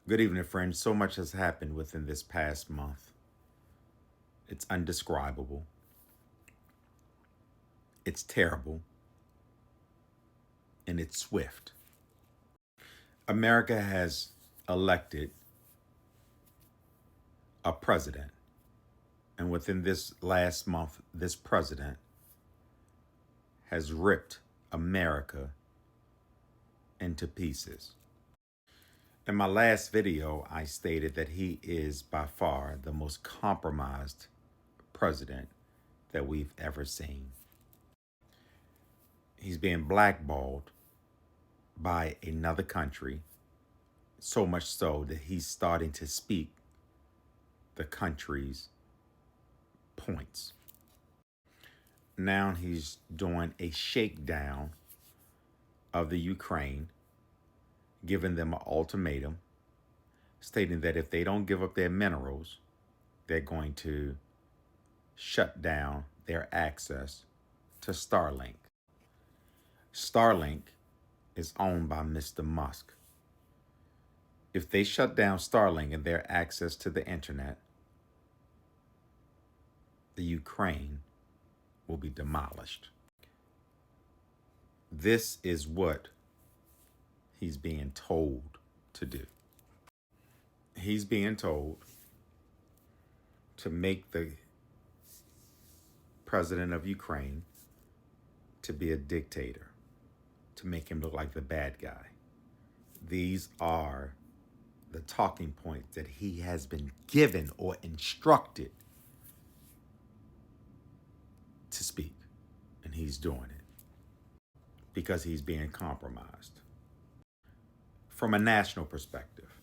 Good evening, friends. So much has happened within this past month. It's undescribable. It's terrible. And it's swift. America has elected a president. And within this last month, this president has ripped America into pieces. In my last video, I stated that he is by far the most compromised president that we've ever seen. He's being blackballed by another country, so much so that he's starting to speak the country's points. Now he's doing a shakedown of the Ukraine, giving them an ultimatum, stating that if they don't give up their minerals, they're going to shut down their access to Starlink. Starlink is owned by Mr. Musk. If they shut down Starlink and their access to the internet, the Ukraine will be demolished. This is what he's being told to do. He's being told to make the president of Ukraine to be a dictator, to make him look like the bad guy. These are the talking points that he has been given or instructed to speak, and he's doing it because he's being compromised. From a national perspective,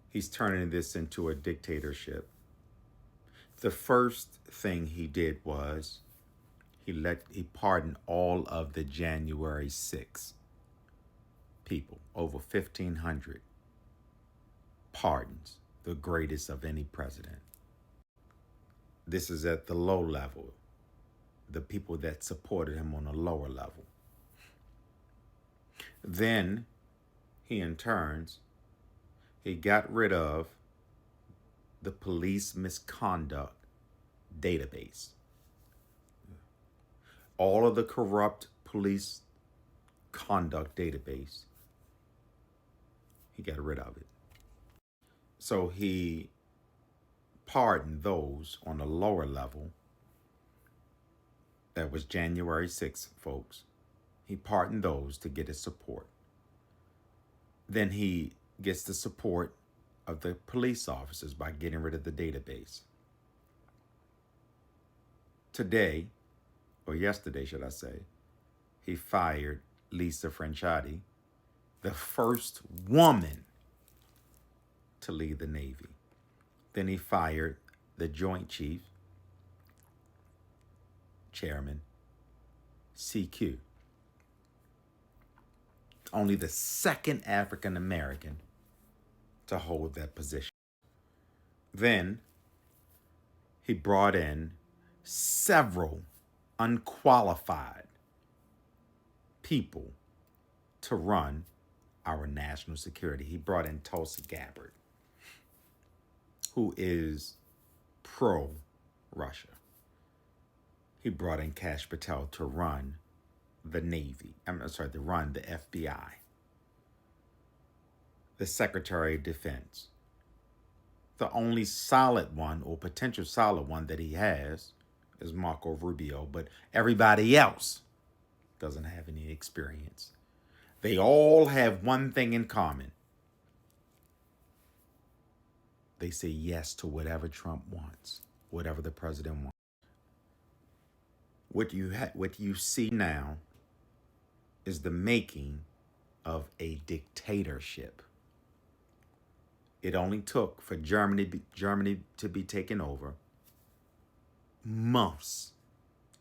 he's turning this into a dictatorship. The first thing he did was he pardoned all of the January 6th people, over 1,500 pardons, the greatest of any president. This is at the low level, the people that supported him on a lower level. Then he, in turns, he got rid of the police misconduct database. All of the corrupt police conduct database, he got rid of it. So he pardoned those on a lower level. That was January 6th, folks. He pardoned those to get his support. Then he gets the support of the police officers by getting rid of the database. Today, or yesterday, should I say, he fired Lisa Franchiotti, the first woman to lead the Navy. Then he fired the Joint Chief, Chairman, CQ. Only the second African American to hold that position. Then he brought in several unqualified people to run our national security. He brought in Tulsi Gabbard, who is pro-Russia. He brought in Kash Patel to run the Navy. To run the FBI. The Secretary of Defense. The only solid one, or potential solid one, that he has is Marco Rubio, but everybody else doesn't have any experience. They all have one thing in common. They say yes to whatever Trump wants, whatever the president wants. What you see now is the making of a dictatorship. It only took for Germany to be taken over months,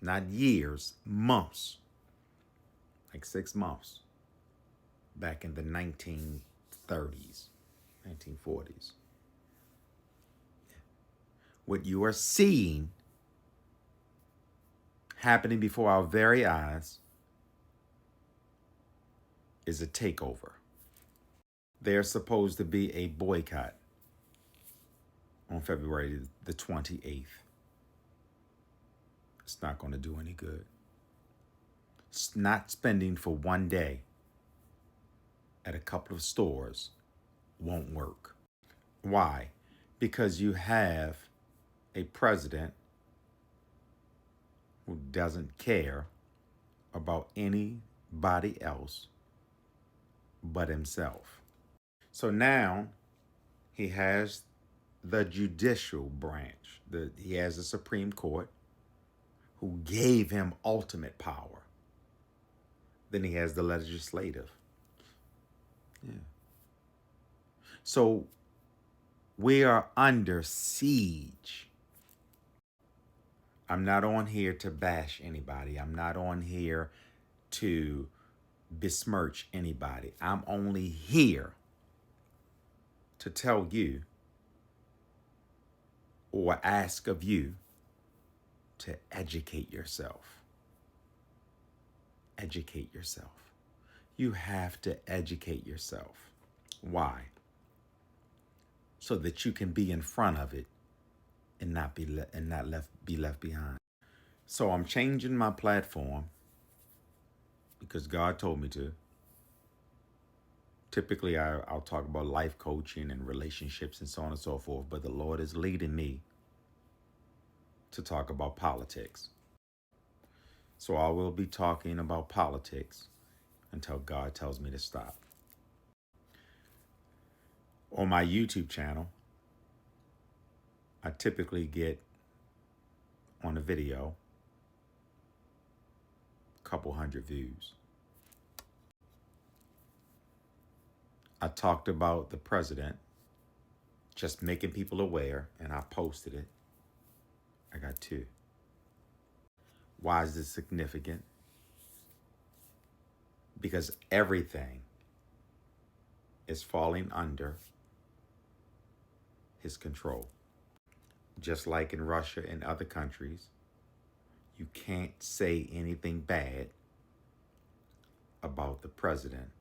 not years, months, like 6 months, back in the 1930s, 1940s. What you are seeing happening before our very eyes is a takeover. There's supposed to be a boycott on February the 28th. It's not going to do any good. It's not spending for one day at a couple of stores won't work. Why? Because you have a president who doesn't care about anybody else but himself. So now he has the judicial branch. He has the Supreme Court who gave him ultimate power. Then he has the legislative. Yeah. So we are under siege. I'm not on here to bash anybody. I'm not on here to besmirch anybody. I'm only here to tell you or ask of you to educate yourself. Educate yourself. You have to educate yourself. Why? So that you can be in front of it and not be left behind. So I'm changing my platform because God told me to. Typically, I'll talk about life coaching and relationships and so on and so forth, but the Lord is leading me to talk about politics. So I will be talking about politics until God tells me to stop. On my YouTube channel, I typically get on a video a couple hundred views. I talked about the president, just making people aware, and I posted it. I got 2. Why is this significant? Because everything is falling under his control. Just like in Russia and other countries, you can't say anything bad about the president,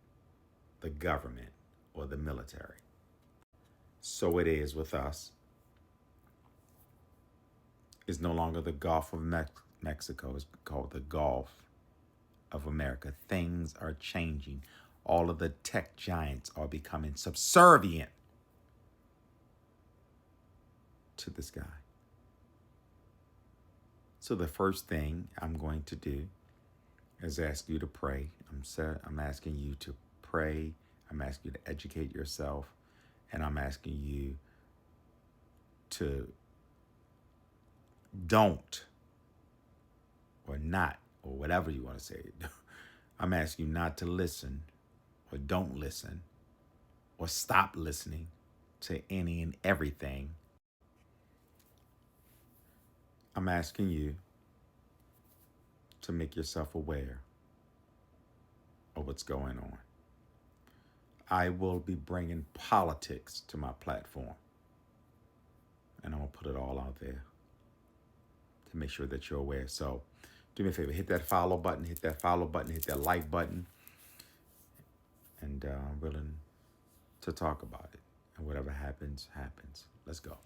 the government, or the military. So it is with us. It's no longer the Gulf of Mexico. It's called the Gulf of America. Things are changing. All of the tech giants are becoming subservient to this guy. So the first thing I'm going to do is ask you to pray. I'm asking you to pray. I'm asking you to educate yourself. And I'm asking you to don't or not or whatever you want to say. I'm asking you not to listen or don't listen or stop listening to any and everything. I'm asking you to make yourself aware of what's going on. I will be bringing politics to my platform, and I'm going to put it all out there to make sure that you're aware. So do me a favor, hit that follow button, hit that like button, and I'm willing to talk about it. And whatever happens, happens. Let's go.